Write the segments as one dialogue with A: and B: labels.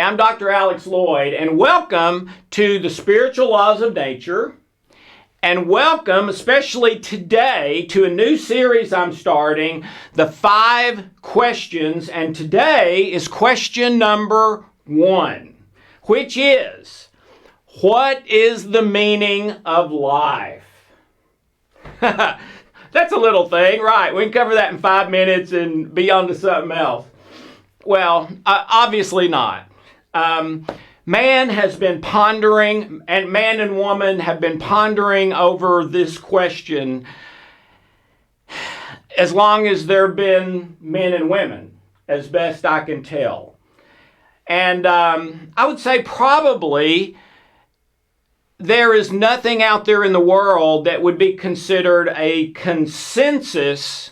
A: I'm Dr. Alex Loyd, and welcome to the Spiritual Laws of Nature, and welcome, especially today, to a new series I'm starting, the 5 questions, and today is question number 1, which is, what is the meaning of life? That's a little thing, right? We can cover that in 5 minutes and be on to something else. Well, obviously not. Man has been pondering, and man and woman have been pondering over this question as long as there have been men and women, as best I can tell. And I would say probably there is nothing out there in the world that would be considered a consensus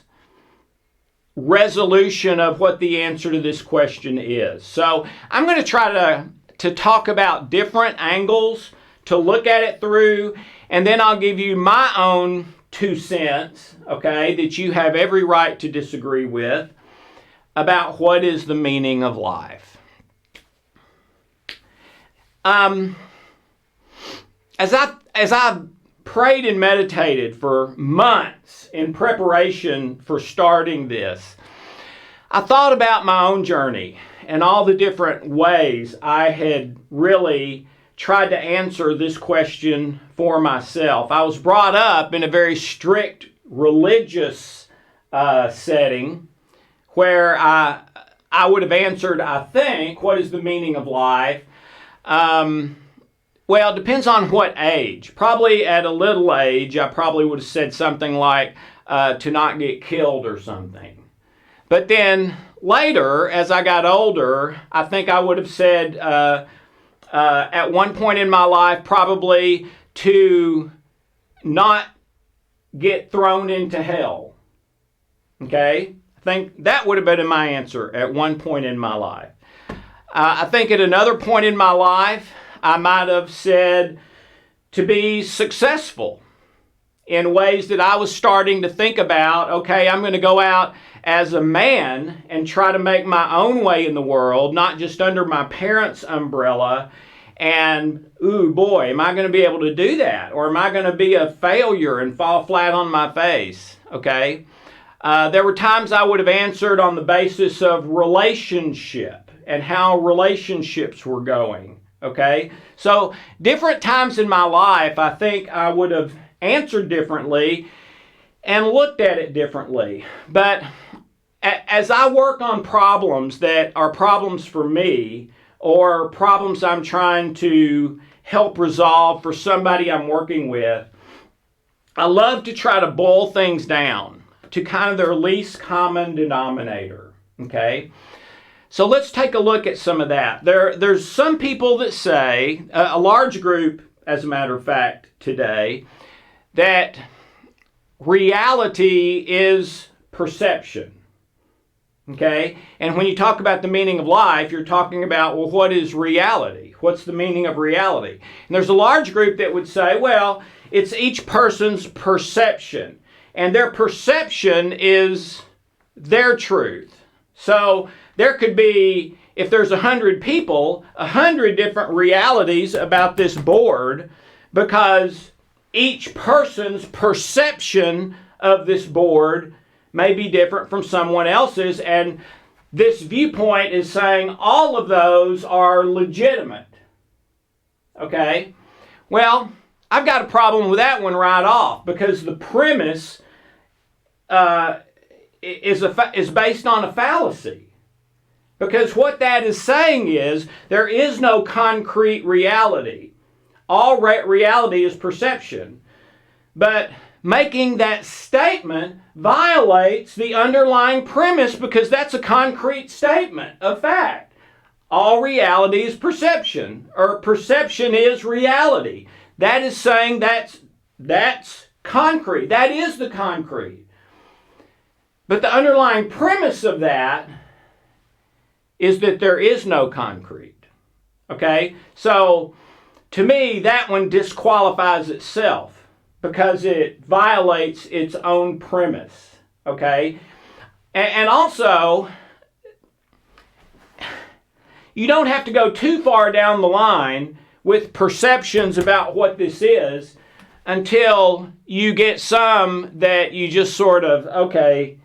A: resolution of what the answer to this question is. So I'm going to try to talk about different angles to look at it through, and then I'll give you my own 2 cents, okay, that you have every right to disagree with about what is the meaning of life. As I prayed and meditated for months in preparation for starting this, I thought about my own journey and all the different ways I had really tried to answer this question for myself. I was brought up in a very strict religious setting where I would have answered, I think, what is the meaning of life? Well, it depends on what age. Probably at a little age, I probably would have said something like to not get killed or something. But then later, as I got older, I think I would have said at one point in my life probably to not get thrown into hell. Okay? I think that would have been my answer at one point in my life. I think at another point in my life, I might have said to be successful in ways that I was starting to think about, okay, I'm going to go out as a man and try to make my own way in the world, not just under my parents' umbrella. And, ooh, boy, am I going to be able to do that? Or am I going to be a failure and fall flat on my face? Okay. There were times I would have answered on the basis of relationship and how relationships were going. Okay, so different times in my life, I think I would have answered differently and looked at it differently. But as I work on problems that are problems for me or problems I'm trying to help resolve for somebody I'm working with, I love to try to boil things down to kind of their least common denominator. Okay. So let's take a look at some of that. There's some people that say, a large group, as a matter of fact, today, that reality is perception. Okay? And when you talk about the meaning of life, you're talking about, well, what is reality? What's the meaning of reality? And there's a large group that would say, well, it's each person's perception. And their perception is their truth. So there could be, if there's 100 people, 100 different realities about this board because each person's perception of this board may be different from someone else's, and this viewpoint is saying all of those are legitimate. Okay? Well, I've got a problem with that one right off because the premise is based on a fallacy. Because what that is saying is there is no concrete reality. All reality is perception. But making that statement violates the underlying premise because that's a concrete statement of fact. All reality is perception, or perception is reality. That is saying that's concrete. That is the concrete. But the underlying premise of that is that there is no concrete. Okay? So, to me, that one disqualifies itself because it violates its own premise. Okay? And also, you don't have to go too far down the line with perceptions about what this is until you get some that you just sort of, okay,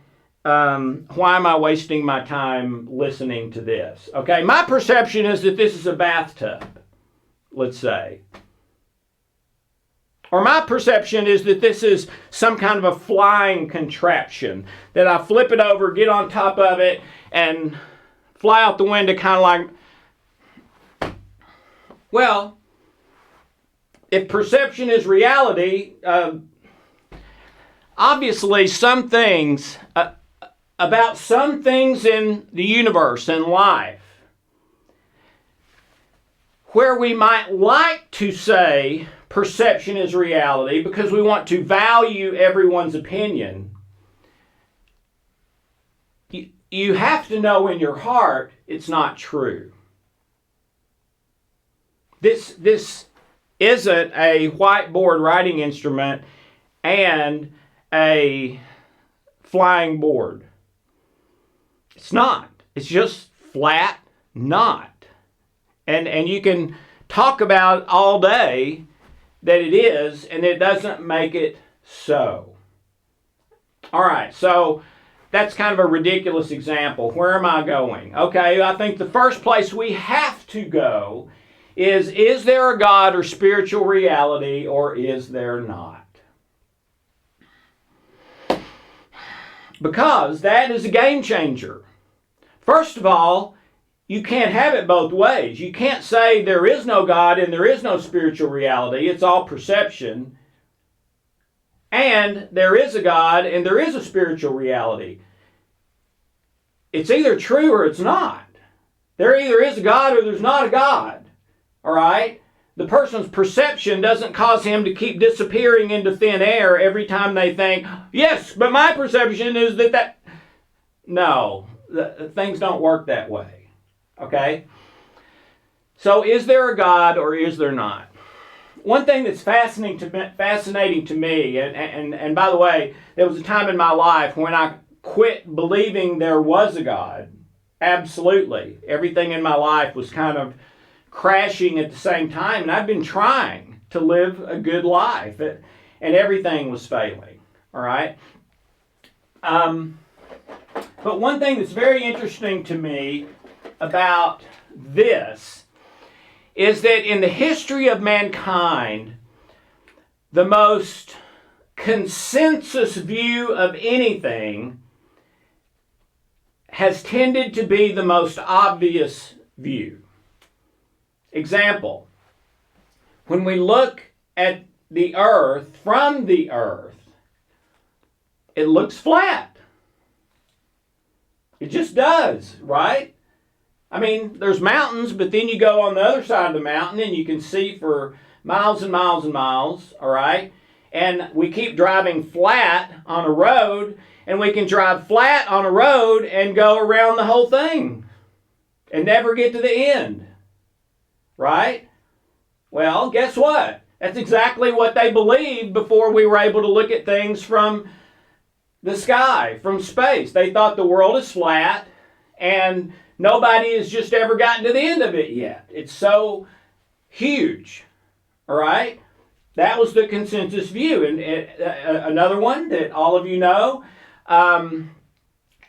A: why am I wasting my time listening to this? Okay, my perception is that this is a bathtub, let's say. Or my perception is that this is some kind of a flying contraption, that I flip it over, get on top of it, and fly out the window kind of like, well, if perception is reality, obviously some things, about some things in the universe and life, where we might like to say perception is reality because we want to value everyone's opinion, you have to know in your heart it's not true. This isn't a whiteboard writing instrument and a flying board. It's not. It's just flat not. And you can talk about all day that it is, and it doesn't make it so. All right, so that's kind of a ridiculous example. Where am I going? Okay, I think the first place we have to go is there a God or spiritual reality, or is there not? Because that is a game changer. First of all, you can't have it both ways. You can't say there is no God and there is no spiritual reality. It's all perception. And there is a God and there is a spiritual reality. It's either true or it's not. There either is a God or there's not a God. All right? The person's perception doesn't cause him to keep disappearing into thin air every time they think, yes, but my perception is that... No, things don't work that way. Okay? So is there a God or is there not? One thing that's fascinating to me, and by the way, there was a time in my life when I quit believing there was a God. Absolutely. Everything in my life was kind of crashing at the same time, and I've been trying to live a good life, and everything was failing. All right? But one thing that's very interesting to me about this is that in the history of mankind, the most consensus view of anything has tended to be the most obvious view. Example, when we look at the earth from the earth, it looks flat. It just does, right? I mean, there's mountains, but then you go on the other side of the mountain and you can see for miles and miles and miles, all right? And we keep driving flat on a road, and we can drive flat on a road and go around the whole thing and never get to the end, right? Well, guess what? That's exactly what they believed before we were able to look at things from the sky, from space. They thought the world is flat, and nobody has just ever gotten to the end of it yet. It's so huge, all right? That was the consensus view. And another one that all of you know,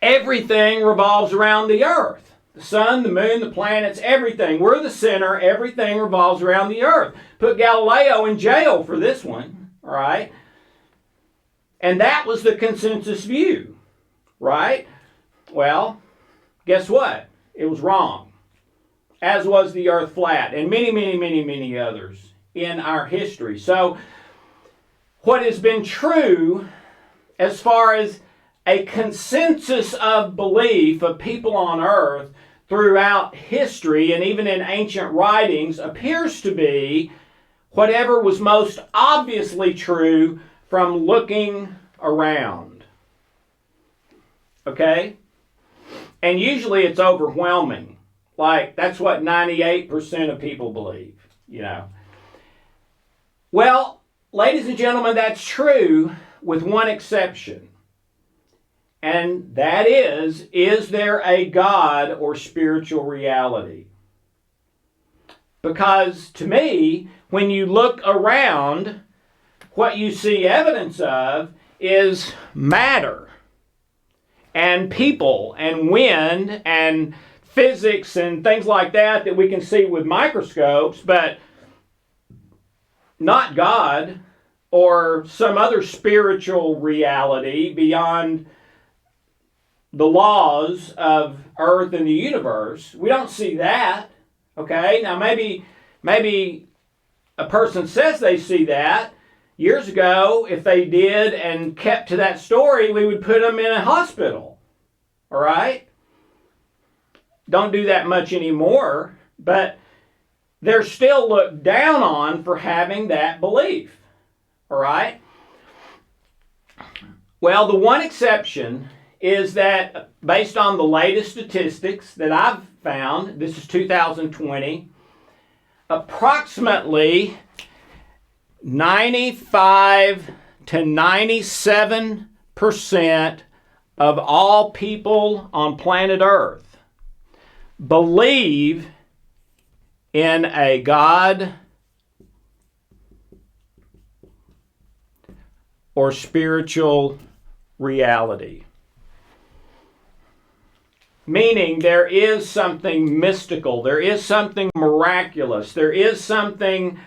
A: everything revolves around the earth. The sun, the moon, the planets, everything. We're the center. Everything revolves around the earth. Put Galileo in jail for this one, all right? And that was the consensus view, right? Well, guess what? It was wrong, as was the earth flat, and many, many, many, many others in our history. So what has been true as far as a consensus of belief of people on earth throughout history and even in ancient writings appears to be whatever was most obviously true from looking around. Okay? And usually it's overwhelming. Like, that's what 98% of people believe, you know. Well, ladies and gentlemen, that's true with one exception. And that is there a God or spiritual reality? Because to me, when you look around, what you see evidence of is matter and people and wind and physics and things like that we can see with microscopes, but not God or some other spiritual reality beyond the laws of earth and the universe. We don't see that. Okay, now maybe a person says they see that. Years ago, if they did and kept to that story, we would put them in a hospital. All right? Don't do that much anymore, but they're still looked down on for having that belief. All right? Well, the one exception is that based on the latest statistics that I've found, this is 2020, approximately 95 to 97% of all people on planet Earth believe in a God or spiritual reality. Meaning there is something mystical, there is something miraculous, there is something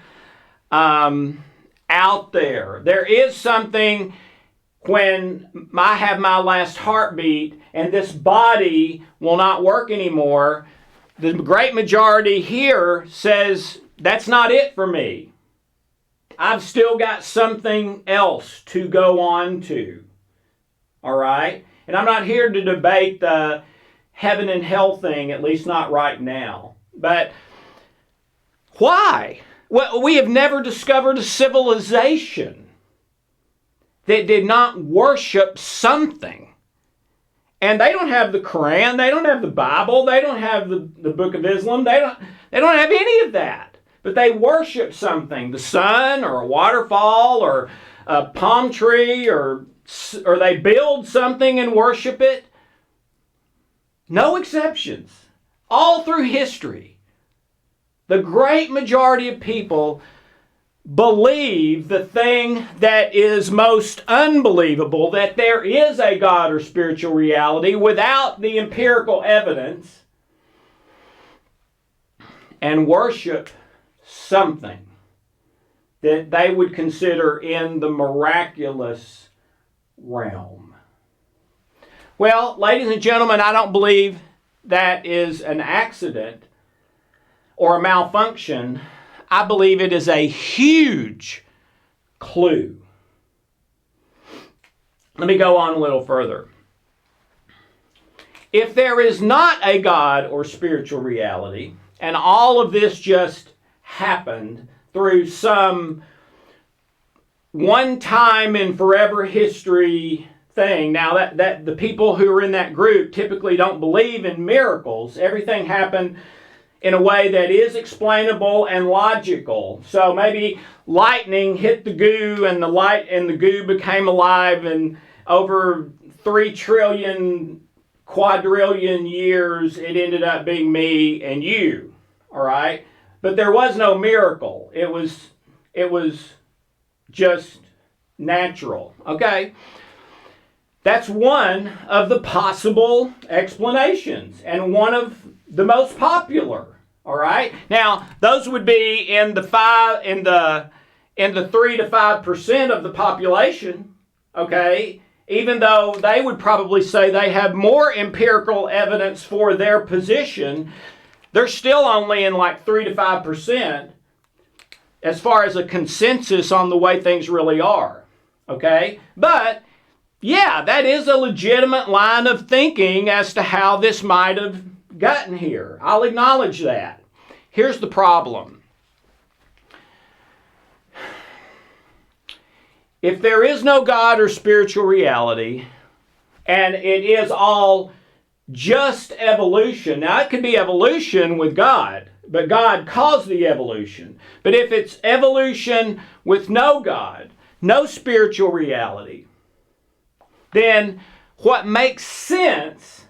A: out there. There is something when I have my last heartbeat and this body will not work anymore, the great majority here says, that's not it for me. I've still got something else to go on to. All right? And I'm not here to debate the heaven and hell thing, at least not right now. But why? Well, we have never discovered a civilization that did not worship something. And they don't have the Quran, they don't have the Bible, they don't have the Book of Islam, they don't have any of that. But they worship something, the sun or a waterfall or a palm tree, or they build something and worship it. No exceptions. All through history, the great majority of people believe the thing that is most unbelievable, that there is a God or spiritual reality without the empirical evidence, and worship something that they would consider in the miraculous realm. Well, ladies and gentlemen, I don't believe that is an accident or a malfunction. I believe it is a huge clue. Let me go on a little further. If there is not a God or spiritual reality, and all of this just happened through some one time in forever history thing. Now that the people who are in that group typically don't believe in miracles. Everything happened in a way that is explainable and logical. So maybe lightning hit the goo and the light and the goo became alive, and over 3 trillion quadrillion years it ended up being me and you. All right? But there was no miracle. It was just natural. Okay? That's one of the possible explanations, and one of the most popular. All right? Now, those would be in the 3 to 5% of the population, okay? Even though they would probably say they have more empirical evidence for their position, they're still only in like 3 to 5% as far as a consensus on the way things really are. Okay? But yeah, that is a legitimate line of thinking as to how this might have gotten here. I'll acknowledge that. Here's the problem. If there is no God or spiritual reality, and it is all just evolution, now it could be evolution with God, but God caused the evolution. But if it's evolution with no God, no spiritual reality, then what makes sense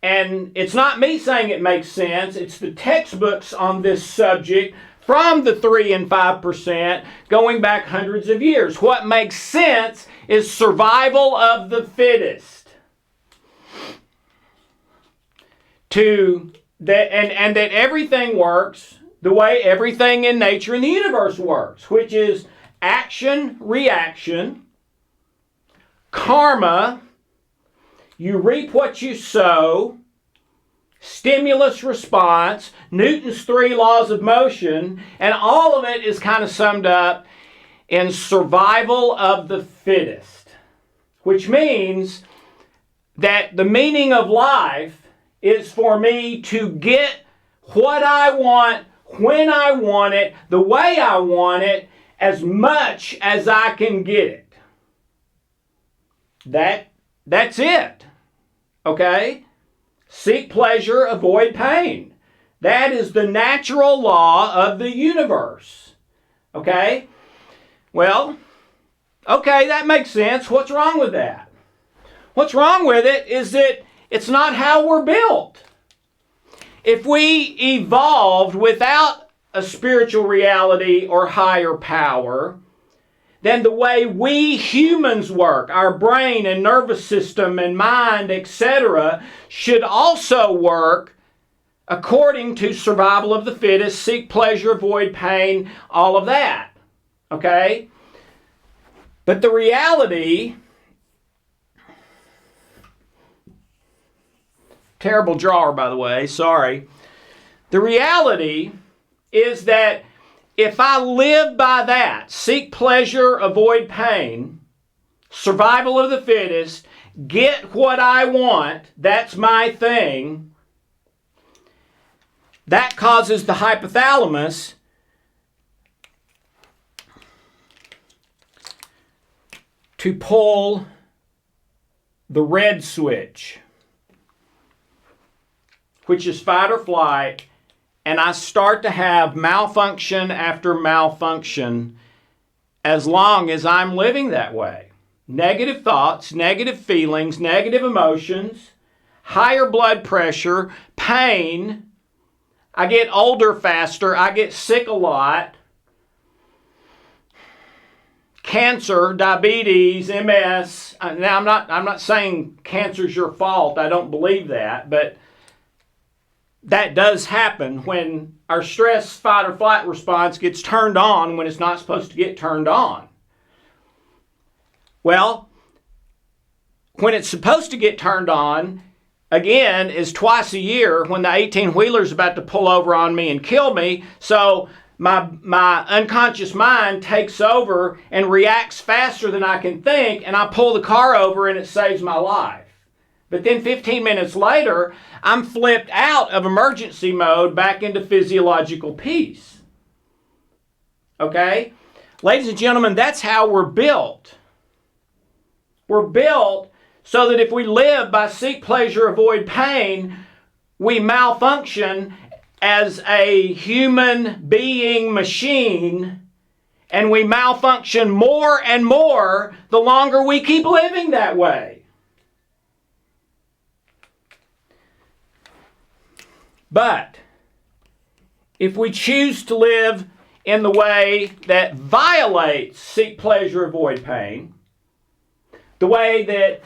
A: And it's not me saying it makes sense. It's the textbooks on this subject from the 3 and 5% going back hundreds of years. What makes sense is survival of the fittest. And that everything works the way everything in nature and the universe works, which is action, reaction, karma, you reap what you sow, stimulus response, Newton's 3 laws of motion, and all of it is kind of summed up in survival of the fittest, which means that the meaning of life is for me to get what I want, when I want it, the way I want it, as much as I can get it. That's it. Okay? Seek pleasure, avoid pain. That is the natural law of the universe. Okay? Well, okay, that makes sense. What's wrong with that? What's wrong with it is that it's not how we're built. If we evolved without a spiritual reality or higher power, then the way we humans work, our brain and nervous system and mind, etc., should also work according to survival of the fittest, seek pleasure, avoid pain, all of that. Okay? But the reality, terrible drawer by the way, sorry. The reality is that if I live by that, seek pleasure, avoid pain, survival of the fittest, get what I want, that's my thing, that causes the hypothalamus to pull the red switch, which is fight or flight, and I start to have malfunction after malfunction as long as I'm living that way. Negative thoughts, negative feelings, negative emotions, higher blood pressure, pain. I get older faster. I get sick a lot. Cancer, diabetes, MS. Now, I'm not saying cancer's your fault. I don't believe that, but that does happen when our stress, fight, or flight response gets turned on when it's not supposed to get turned on. Well, when it's supposed to get turned on, again, is twice a year when the 18-wheeler's about to pull over on me and kill me. So my unconscious mind takes over and reacts faster than I can think, and I pull the car over and it saves my life. But then 15 minutes later, I'm flipped out of emergency mode back into physiological peace. Okay? Ladies and gentlemen, that's how we're built. We're built so that if we live by seek pleasure, avoid pain, we malfunction as a human being machine, and we malfunction more and more the longer we keep living that way. But if we choose to live in the way that violates seek pleasure, avoid pain, the way that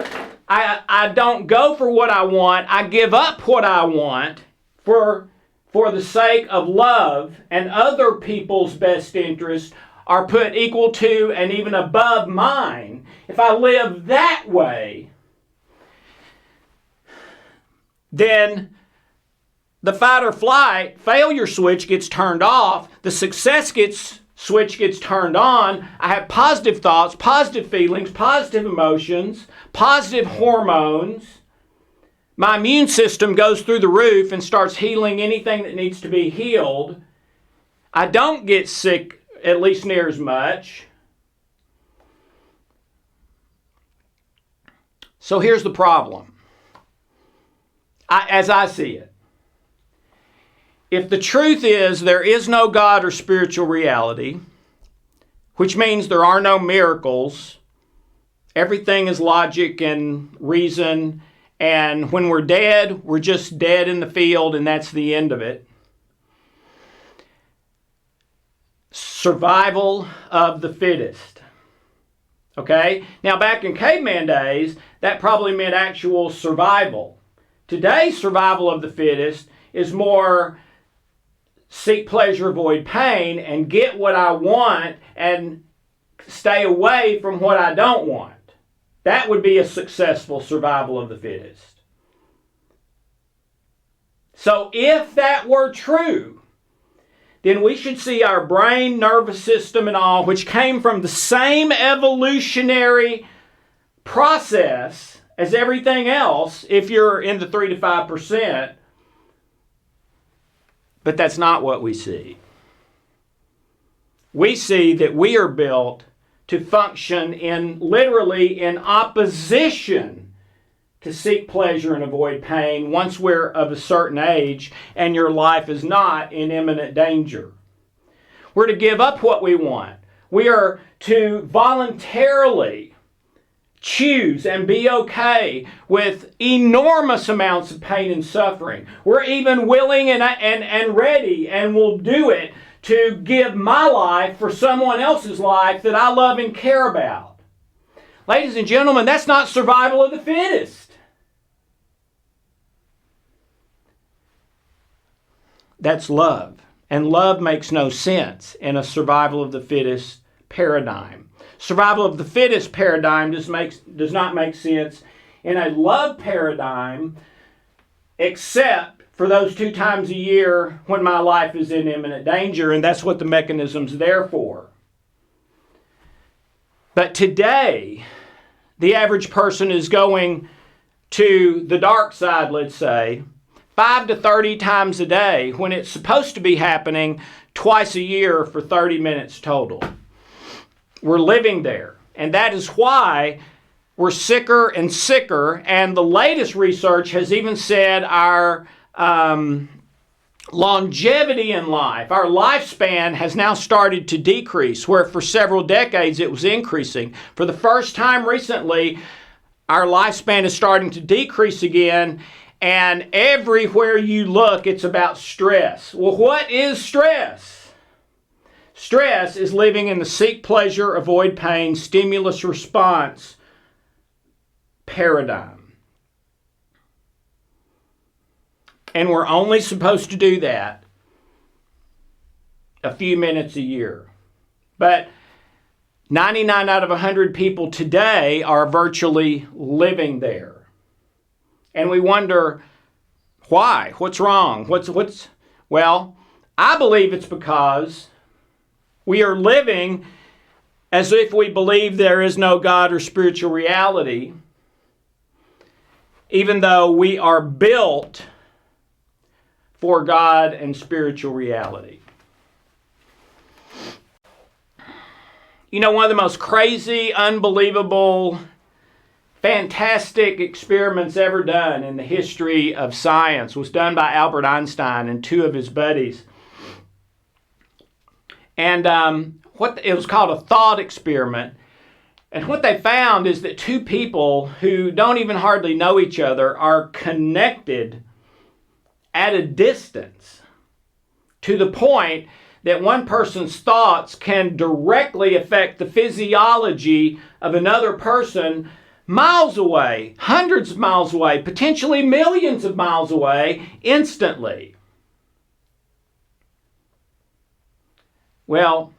A: I don't go for what I want, I give up what I want for the sake of love, and other people's best interests are put equal to and even above mine. If I live that way, then the fight or flight failure switch gets turned off. The success switch gets turned on. I have positive thoughts, positive feelings, positive emotions, positive hormones. My immune system goes through the roof and starts healing anything that needs to be healed. I don't get sick at least near as much. So here's the problem, as I see it. If the truth is there is no God or spiritual reality, which means there are no miracles, everything is logic and reason And when we're dead, we're just dead in the field, and that's the end of it. Survival of the fittest. Okay? Now, back in caveman days, that probably meant actual survival. Today's survival of the fittest is more seek pleasure, avoid pain, and get what I want and stay away from what I don't want. That would be a successful survival of the fittest. So if that were true, then we should see our brain, nervous system, and all, which came from the same evolutionary process as everything else, if you're in the 3 to 5%, but that's not what we see. We see that we are built to function literally in opposition to seek pleasure and avoid pain once we're of a certain age and your life is not in imminent danger. We're to give up what we want. We are to voluntarily choose and be okay with enormous amounts of pain and suffering. We're even willing and ready and will do it to give my life for someone else's life that I love and care about. Ladies and gentlemen, that's not survival of the fittest. That's love. And love makes no sense in a survival of the fittest paradigm. Survival of the fittest paradigm does not make sense in a love paradigm, except for those 2 times a year when my life is in imminent danger, and that's what the mechanism's there for. But today, the average person is going to the dark side, let's say, 5 to 30 times a day, when it's supposed to be happening twice a year for 30 minutes total. We're living there. And that is why we're sicker and sicker. And the latest research has even said our longevity in life, our lifespan has now started to decrease, where for several decades it was increasing. For the first time recently, our lifespan is starting to decrease again. And everywhere you look, it's about stress. Well, what is stress? Stress is living in the seek pleasure, avoid pain, stimulus response paradigm. And we're only supposed to do that a few minutes a year. But 99 out of 100 people today are virtually living there. And we wonder, why? What's wrong? Well, I believe it's because we are living as if we believe there is no God or spiritual reality, even though we are built for God and spiritual reality. You know, one of the most crazy, unbelievable, fantastic experiments ever done in the history of science was done by Albert Einstein and 2 of his buddies. And it was called a thought experiment. And what they found is that 2 people who don't even hardly know each other are connected at a distance, to the point that one person's thoughts can directly affect the physiology of another person miles away, hundreds of miles away, potentially millions of miles away, instantly. Well,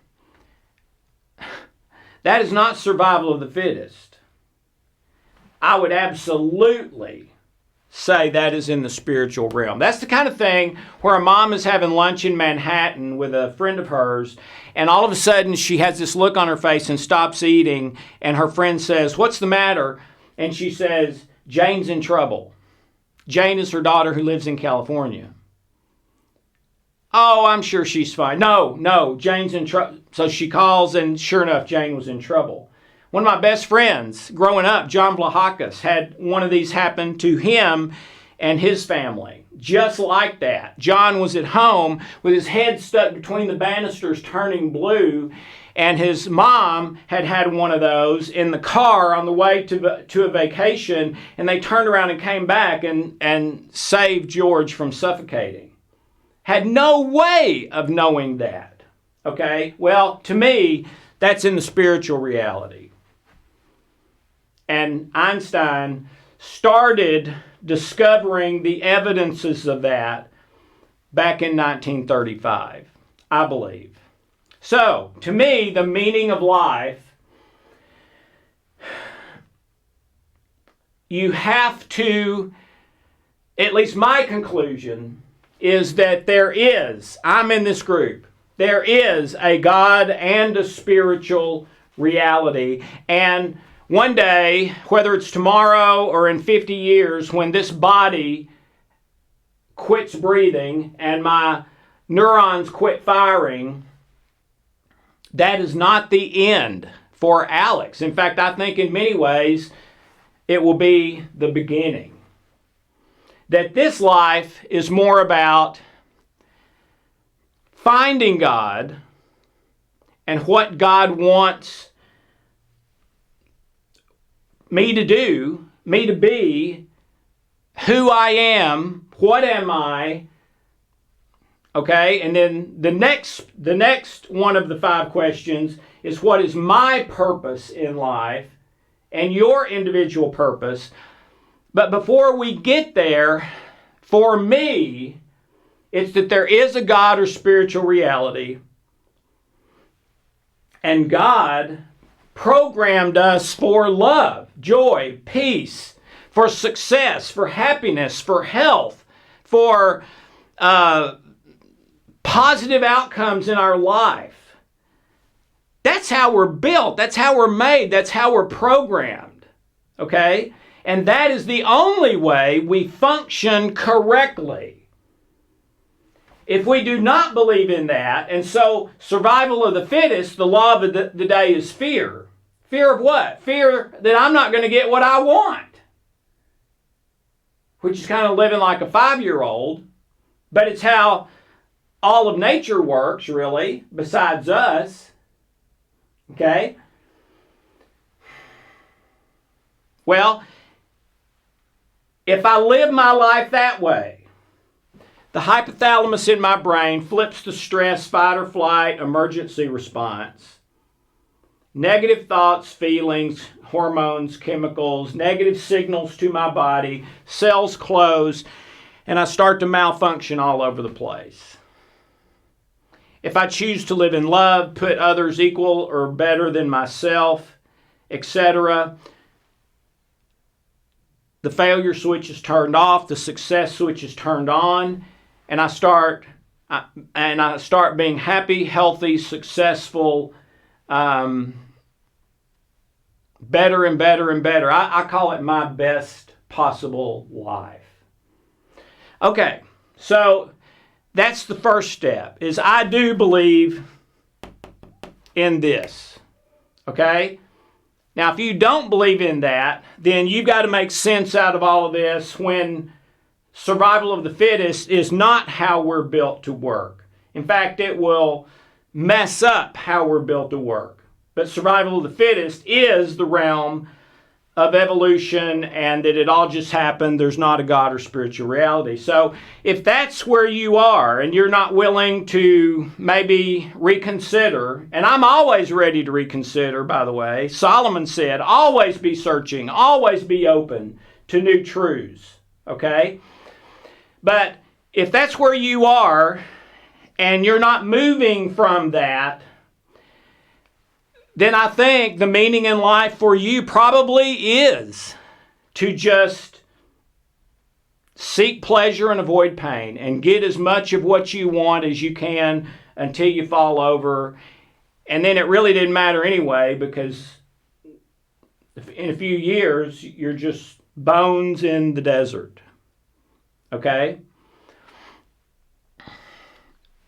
A: that is not survival of the fittest. I would absolutely say that is in the spiritual realm. That's the kind of thing where a mom is having lunch in Manhattan with a friend of hers, and all of a sudden she has this look on her face and stops eating, and her friend says, "What's the matter?" And she says, "Jane's in trouble." Jane is her daughter who lives in California. "Oh, I'm sure she's fine." No, Jane's in trouble. So she calls, and sure enough, Jane was in trouble. One of my best friends growing up, John Vlahakis, had one of these happen to him, and his family. Just like that. John was at home with his head stuck between the banisters turning blue, and his mom had had one of those in the car on the way to a vacation, and they turned around and came back and saved George from suffocating. Had no way of knowing that. Okay? Well, to me, that's in the spiritual reality. And Einstein started discovering the evidences of that back in 1935, I believe. So, to me, the meaning of life, you have to, at least my conclusion, is that I'm in this group, there is a God and a spiritual reality. And one day, whether it's tomorrow or in 50 years, when this body quits breathing and my neurons quit firing, that is not the end for Alex. In fact, I think in many ways it will be the beginning. That this life is more about finding God and what God wants me to do, me to be, who I am, what am I, okay? And then the next one of the 5 questions is, what is my purpose in life and your individual purpose? But before we get there, for me, it's that there is a God or spiritual reality, and God programmed us for love, joy, peace, for success, for happiness, for health, for positive outcomes in our life. That's how we're built. That's how we're made. That's how we're programmed. Okay? And that is the only way we function correctly. If we do not believe in that, and so survival of the fittest, the law of the day is fear. Fear of what? Fear that I'm not going to get what I want. Which is kind of living like a 5-year-old, but it's how all of nature works, really, besides us. Okay? Well, if I live my life that way, the hypothalamus in my brain flips the stress, fight or flight, emergency response. Negative thoughts, feelings, hormones, chemicals, negative signals to my body, cells close, and I start to malfunction all over the place. If I choose to live in love, put others equal or better than myself, etc., the failure switch is turned off, the success switch is turned on, and I start being happy, healthy, successful, better and better and better. I call it my best possible life. Okay, so that's the first step, is I do believe in this. Okay? Now, if you don't believe in that, then you've got to make sense out of all of this when survival of the fittest is not how we're built to work. In fact, it will mess up how we're built to work. But survival of the fittest is the realm of evolution, and that it all just happened. There's not a God or spiritual reality. So if that's where you are and you're not willing to maybe reconsider, and I'm always ready to reconsider, by the way. Solomon said, always be searching, always be open to new truths. Okay? But if that's where you are and you're not moving from that, then I think the meaning in life for you probably is to just seek pleasure and avoid pain and get as much of what you want as you can until you fall over. And then it really didn't matter anyway, because in a few years, you're just bones in the desert. Okay?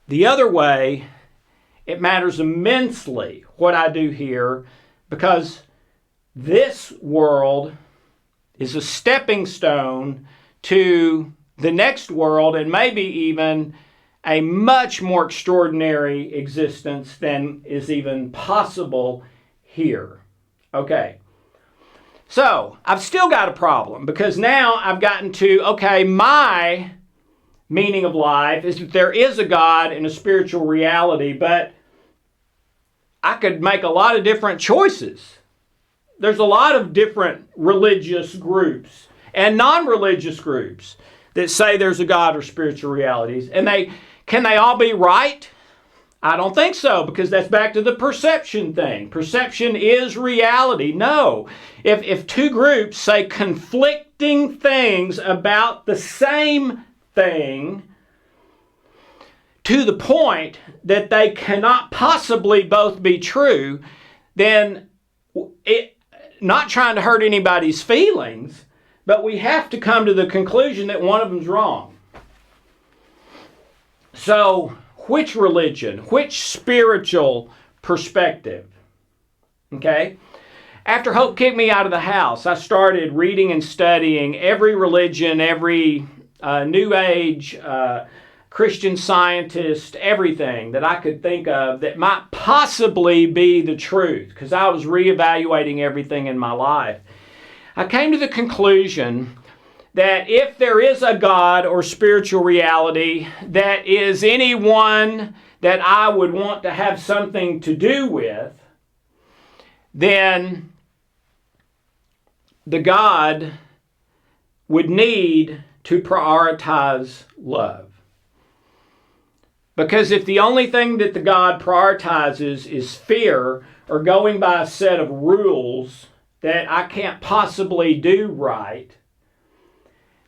A: The other way, it matters immensely what I do here, because this world is a stepping stone to the next world and maybe even a much more extraordinary existence than is even possible here. Okay. So, I've still got a problem because now I've gotten to, okay, my meaning of life is that there is a God and a spiritual reality, but I could make a lot of different choices. There's a lot of different religious groups and non-religious groups that say there's a God or spiritual realities. And can they all be right? I don't think so, because that's back to the perception thing. Perception is reality. No. If two groups say conflicting things about the same thing to the point that they cannot possibly both be true, then not trying to hurt anybody's feelings, but we have to come to the conclusion that one of them's wrong. So, which religion, which spiritual perspective? Okay? After Hope kicked me out of the house, I started reading and studying every religion, every New Age, Christian Scientist, everything that I could think of that might possibly be the truth, because I was reevaluating everything in my life. I came to the conclusion that if there is a God or spiritual reality that is anyone that I would want to have something to do with, then the God would need to prioritize love. Because if the only thing that the God prioritizes is fear or going by a set of rules that I can't possibly do right,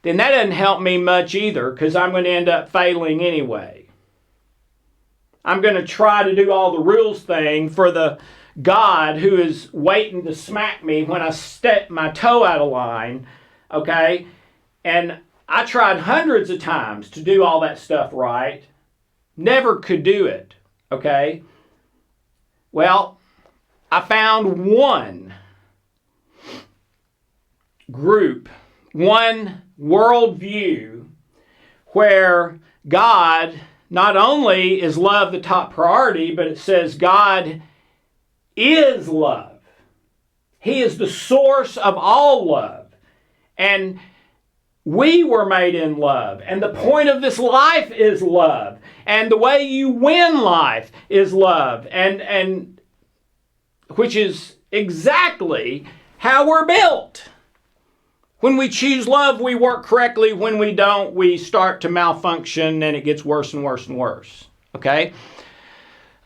A: then that doesn't help me much either, because I'm going to end up failing anyway. I'm going to try to do all the rules thing for the God who is waiting to smack me when I step my toe out of line, okay? And I tried hundreds of times to do all that stuff right. Never could do it, okay? Well, I found one group, one worldview where God, not only is love the top priority, but it says God is love. He is the source of all love. And we were made in love. And the point of this life is love. And the way you win life is love. And which is exactly how we're built. When we choose love, we work correctly. When we don't, we start to malfunction and it gets worse and worse and worse. Okay?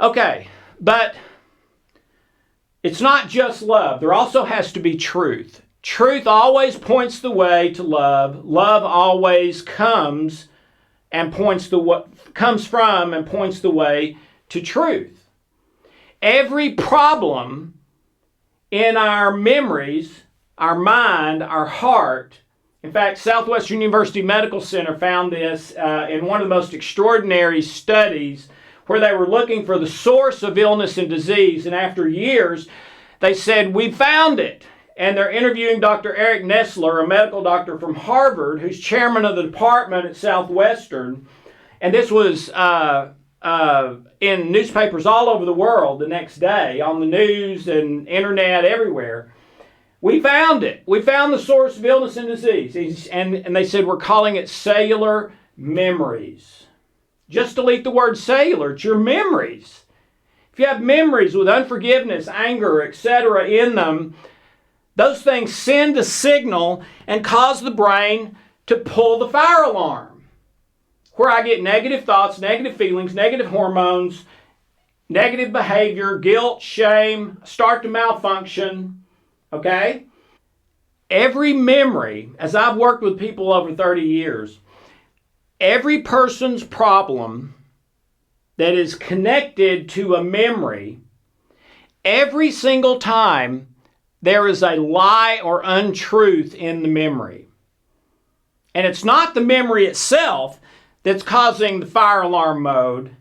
A: Okay, but it's not just love. There also has to be truth. Truth always points the way to love. Love always comes and comes from and points the way to truth. Every problem in our memories, our mind, our heart. In fact, Southwestern University Medical Center found this in one of the most extraordinary studies where they were looking for the source of illness and disease. And after years, they said, we found it. And they're interviewing Dr. Eric Nestler, a medical doctor from Harvard, who's chairman of the department at Southwestern. And this was in newspapers all over the world the next day, on the news and internet, everywhere. We found it. We found the source of illness and disease. And they said, we're calling it cellular memories. Just delete the word cellular. It's your memories. If you have memories with unforgiveness, anger, etc. in them, those things send a signal and cause the brain to pull the fire alarm, where I get negative thoughts, negative feelings, negative hormones, negative behavior, guilt, shame, start to malfunction. Okay? Every memory, as I've worked with people over 30 years, every person's problem that is connected to a memory, every single time there is a lie or untruth in the memory. And it's not the memory itself that's causing the fire alarm mode.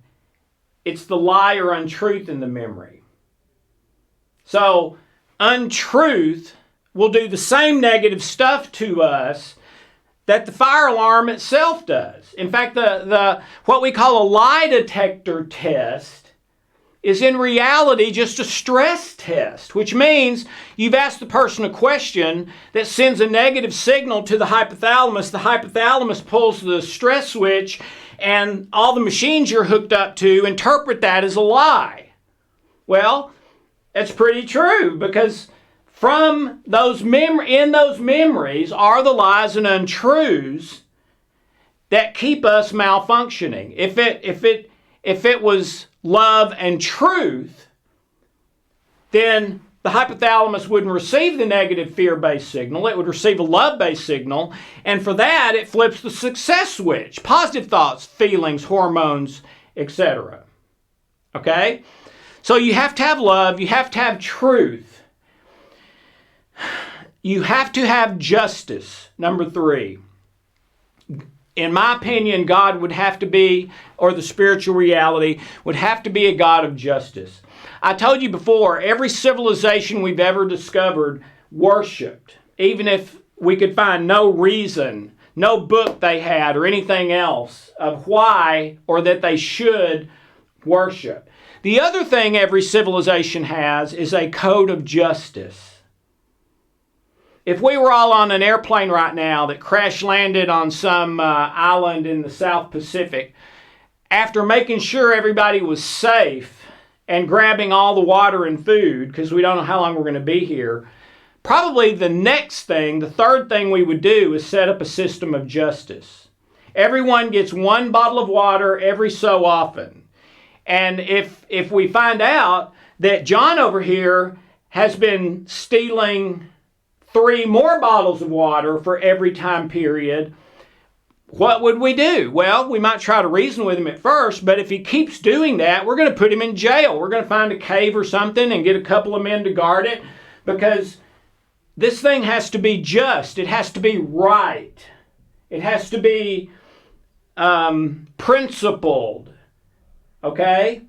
A: It's the lie or untruth in the memory. So, untruth will do the same negative stuff to us that the fire alarm itself does. In fact, the what we call a lie detector test is in reality just a stress test, which means you've asked the person a question that sends a negative signal to the hypothalamus. The hypothalamus pulls the stress switch, and all the machines you're hooked up to interpret that as a lie. Well, that's pretty true, because from those in those memories are the lies and untruths that keep us malfunctioning. If it was love and truth, then the hypothalamus wouldn't receive the negative fear-based signal. It would receive a love-based signal, and for that, it flips the success switch. Positive thoughts, feelings, hormones, etc. Okay? So you have to have love, you have to have truth. You have to have justice, number 3. In my opinion, God would have to be, or the spiritual reality, would have to be a God of justice. I told you before, every civilization we've ever discovered worshipped, even if we could find no reason, no book they had or anything else of why or that they should worship. The other thing every civilization has is a code of justice. If we were all on an airplane right now that crash landed on some island in the South Pacific, after making sure everybody was safe and grabbing all the water and food, because we don't know how long we're going to be here, probably the next thing, the third thing we would do is set up a system of justice. Everyone gets one bottle of water every so often. And if we find out that John over here has been stealing 3 more bottles of water for every time period, what would we do? Well, we might try to reason with him at first, but if he keeps doing that, we're going to put him in jail. We're going to find a cave or something and get a couple of men to guard it, because this thing has to be just. It has to be right. It has to be principled. Okay?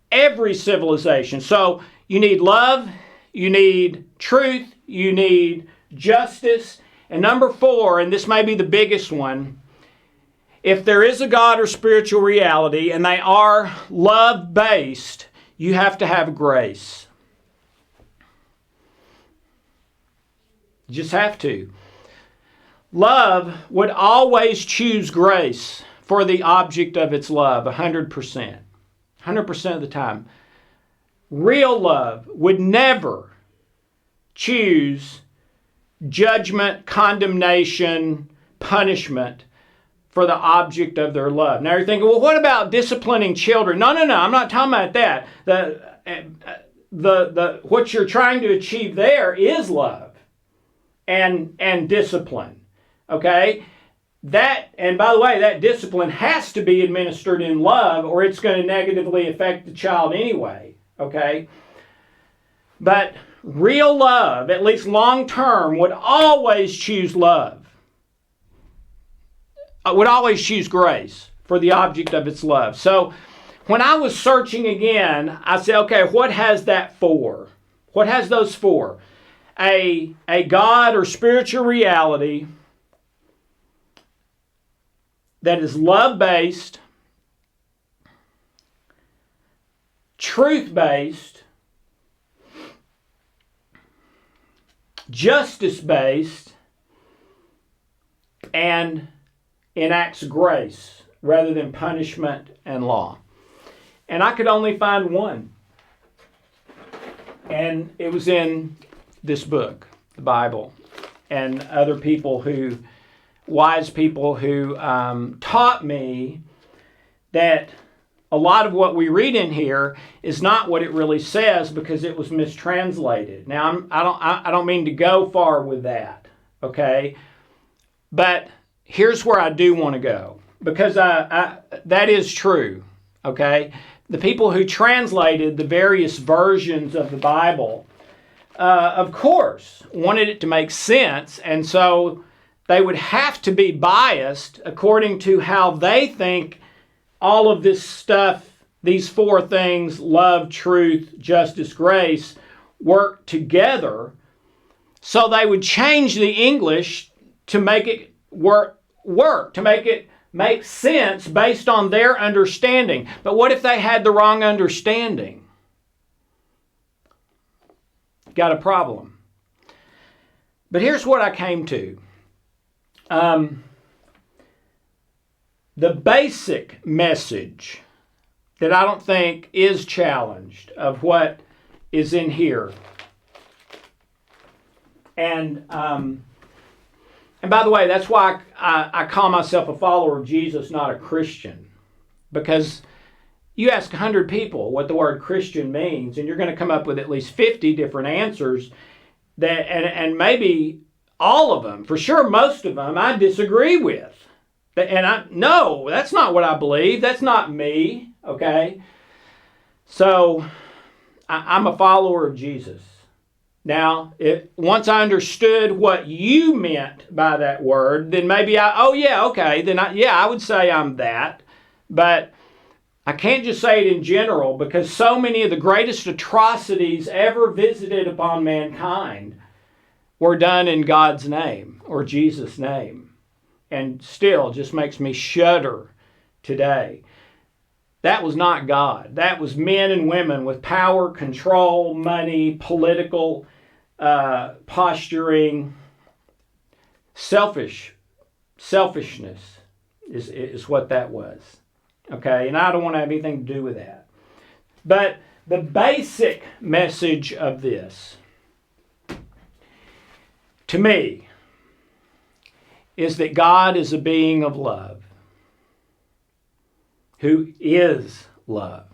A: Every civilization. So you need love, you need truth, you need justice. And number 4, and this may be the biggest one, if there is a God or spiritual reality and they are love-based, you have to have grace. You just have to. Love would always choose grace for the object of its love, 100%. 100% of the time. Real love would never choose judgment, condemnation, punishment for the object of their love. Now you're thinking, well, what about disciplining children? No, I'm not talking about that. What you're trying to achieve there is love and discipline. Okay? That, and by the way, that discipline has to be administered in love, or it's going to negatively affect the child anyway. Okay? But real love, at least long term, would always choose love. Would always choose grace for the object of its love. So when I was searching again, I said, okay, what has that for? What has those for? A God or spiritual reality that is love-based, truth-based, justice-based, and enacts grace rather than punishment and law. And I could only find one. And it was in this book, the Bible, and other people who, wise people who taught me that a lot of what we read in here is not what it really says because it was mistranslated. Now, I don't mean to go far with that, okay? But here's where I do want to go, because that is true, okay? The people who translated the various versions of the Bible, of course, wanted it to make sense, and so they would have to be biased according to how they think all of this stuff, these 4 things, love, truth, justice, grace, work together. So they would change the English to make it work, to make it make sense based on their understanding. But what if they had the wrong understanding? Got a problem. But here's what I came to. The basic message that I don't think is challenged of what is in here. And by the way, that's why I call myself a follower of Jesus, not a Christian. Because you ask 100 people what the word Christian means, and you're going to come up with at least 50 different answers. And maybe all of them, for sure most of them, I disagree with. And no, that's not what I believe. That's not me, okay? So I'm a follower of Jesus. Now, once I understood what you meant by that word, then maybe I would say I'm that. But I can't just say it in general, because so many of the greatest atrocities ever visited upon mankind were done in God's name or Jesus' name. And still just makes me shudder today. That was not God. That was men and women with power, control, money, political posturing. Selfishness is what that was. Okay, and I don't want to have anything to do with that. But the basic message of this, to me, is that God is a being of love, who is love,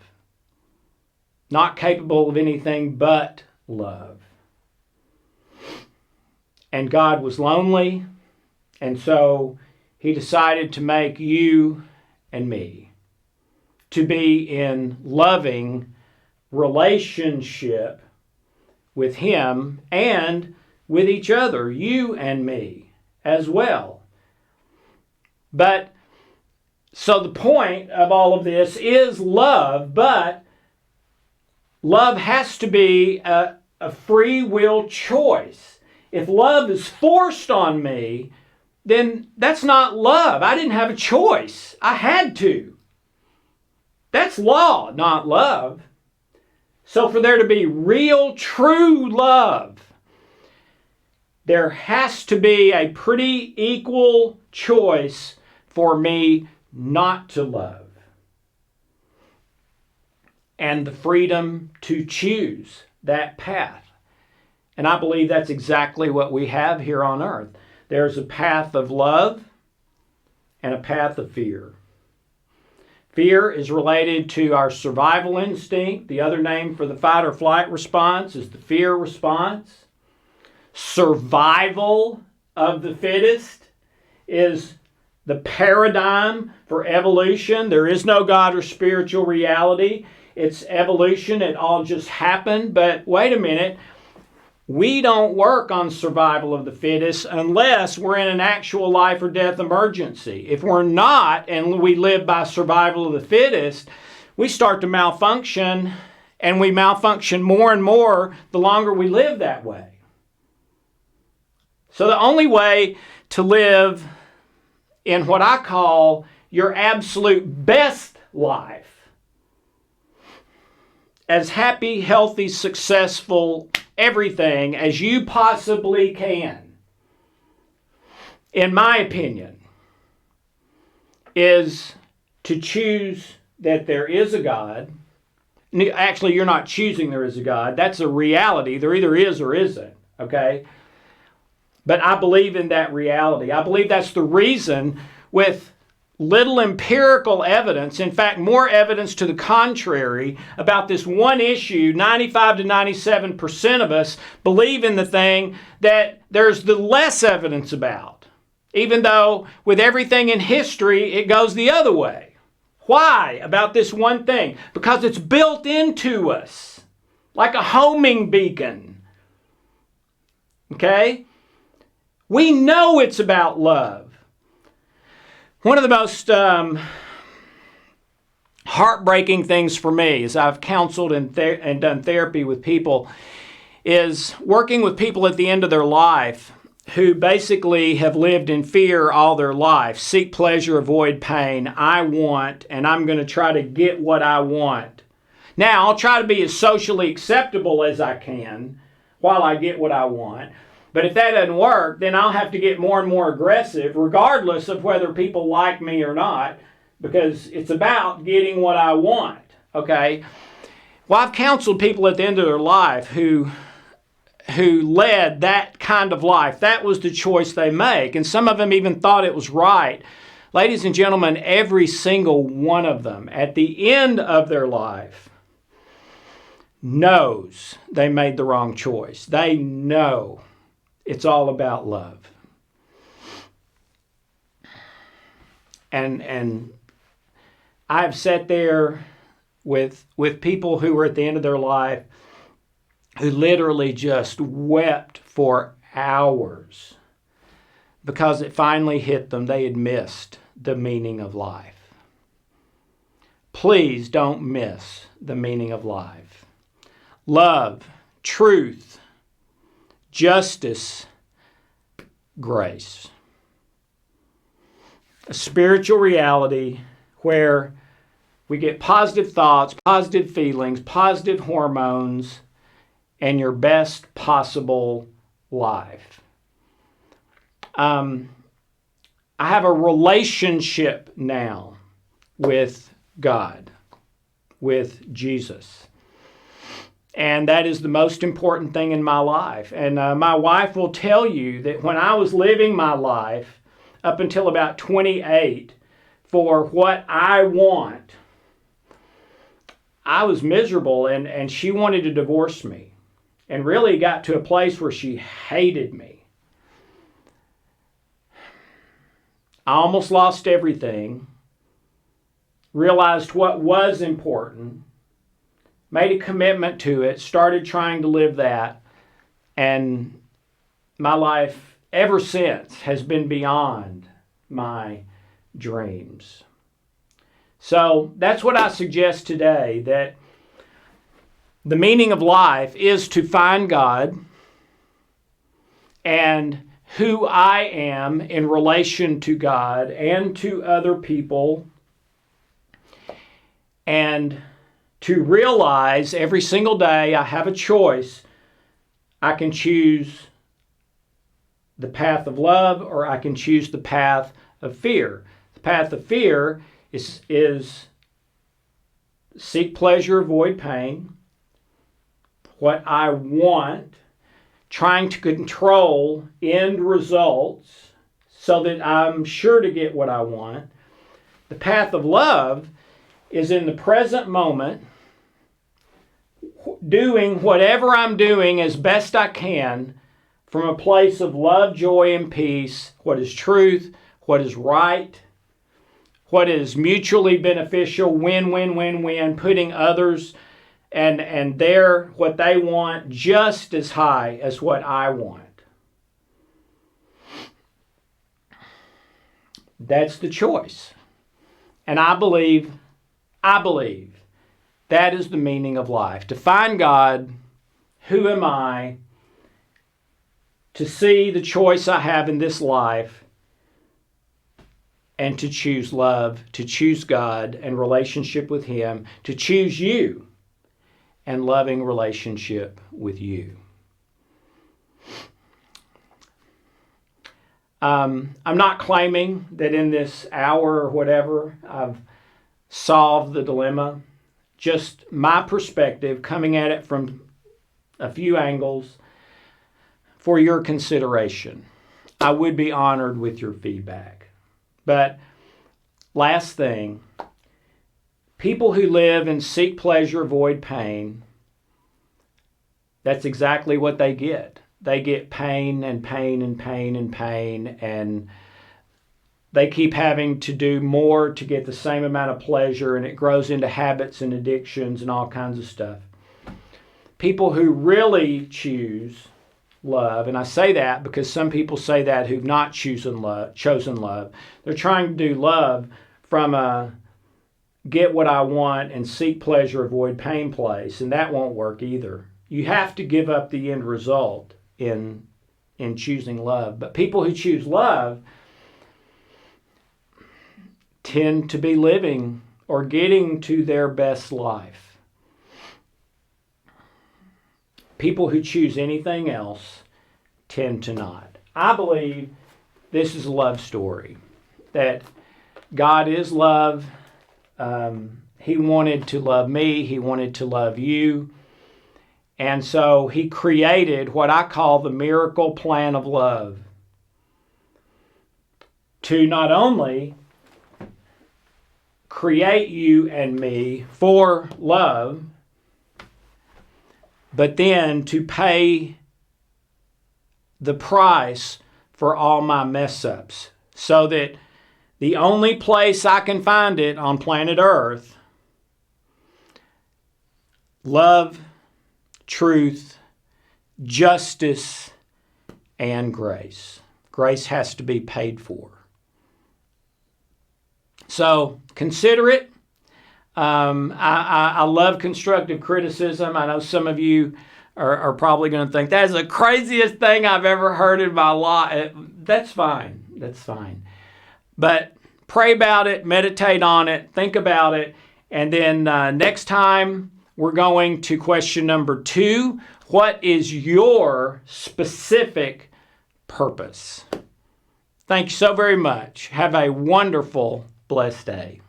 A: not capable of anything but love. And God was lonely, and so he decided to make you and me to be in loving relationship with him and with each other, you and me as well. But so the point of all of this is love, but love has to be a free will choice. If love is forced on me, then that's not love. I didn't have a choice. I had to. That's law, not love. So for there to be real, true love, there has to be a pretty equal choice for me not to love. And the freedom to choose that path. And I believe that's exactly what we have here on earth. There's a path of love and a path of fear. Fear is related to our survival instinct. The other name for the fight or flight response is the fear response. Survival of the fittest is the paradigm for evolution. There is no God or spiritual reality. It's evolution. It all just happened. But wait a minute. We don't work on survival of the fittest unless we're in an actual life or death emergency. If we're not, and we live by survival of the fittest, we start to malfunction, and we malfunction more and more the longer we live that way. So the only way to live in what I call your absolute best life, as happy, healthy, successful, everything as you possibly can, in my opinion, is to choose that there is a God. Actually, you're not choosing there is a God. That's a reality. There either is or isn't, okay? But I believe in that reality. I believe that's the reason, with little empirical evidence, in fact, more evidence to the contrary, about this one issue, 95 to 97% of us believe in the thing that there's the less evidence about. Even though with everything in history, it goes the other way. Why about this one thing? Because it's built into us, like a homing beacon. Okay? We know it's about love. One of the most heartbreaking things for me, as I've counseled and done therapy with people, is working with people at the end of their life who basically have lived in fear all their life. Seek pleasure, avoid pain. I want, and I'm going to try to get what I want. Now, I'll try to be as socially acceptable as I can while I get what I want. But if that doesn't work, then I'll have to get more and more aggressive, regardless of whether people like me or not, because it's about getting what I want, okay? Well, I've counseled people at the end of their life who led that kind of life. That was the choice they make. And some of them even thought it was right. Ladies and gentlemen, every single one of them at the end of their life knows they made the wrong choice. They know it's all about love. And I've sat there with people who were at the end of their life who literally just wept for hours because it finally hit them. They had missed the meaning of life. Please don't miss the meaning of life. Love, truth, justice, grace. A spiritual reality where we get positive thoughts, positive feelings, positive hormones, and your best possible life. I have a relationship now with God, with Jesus. And that is the most important thing in my life. And my wife will tell you that when I was living my life up until about 28 for what I want, I was miserable and she wanted to divorce me. And really got to a place where she hated me. I almost lost everything, realized what was important, made a commitment to it, started trying to live that, and my life ever since has been beyond my dreams. So that's what I suggest today, that the meaning of life is to find God and who I am in relation to God and to other people, and to realize every single day I have a choice. I can choose the path of love or I can choose the path of fear. The path of fear is seek pleasure, avoid pain. What I want, trying to control end results so that I'm sure to get what I want. The path of love is in the present moment, doing whatever I'm doing as best I can from a place of love, joy, and peace, what is truth, what is right, what is mutually beneficial, win, win, win, win, putting others and what they want just as high as what I want. That's the choice. And I believe that is the meaning of life. To find God, who am I? To see the choice I have in this life and to choose love, to choose God and relationship with Him, to choose you and loving relationship with you. I'm not claiming that in this hour or whatever I've solved the dilemma. Just my perspective, coming at it from a few angles for your consideration. I would be honored with your feedback. But last thing, people who live and seek pleasure, avoid pain, that's exactly what they get. They get pain and pain and pain and pain, and they keep having to do more to get the same amount of pleasure, and it grows into habits and addictions and all kinds of stuff. People who really choose love, and I say that because some people say that who've not chosen love. They're trying to do love from a get what I want and seek pleasure, avoid pain place, and that won't work either. You have to give up the end result in in choosing love. But people who choose love tend to be living or getting to their best life. People who choose anything else tend to not. I believe this is a love story, that God is love. He wanted to love me. He wanted to love you. And so he created what I call the miracle plan of love, to not only create you and me for love, but then to pay the price for all my mess ups, so that the only place I can find it on planet Earth, love, truth, justice, and grace. Grace has to be paid for. So consider it. I love constructive criticism. I know some of you are probably going to think that is the craziest thing I've ever heard in my life. That's fine. That's fine. But pray about it, meditate on it, think about it, and then next time we're going to question number 2. What is your specific purpose? Thank you so very much. Have a wonderful, blessed day.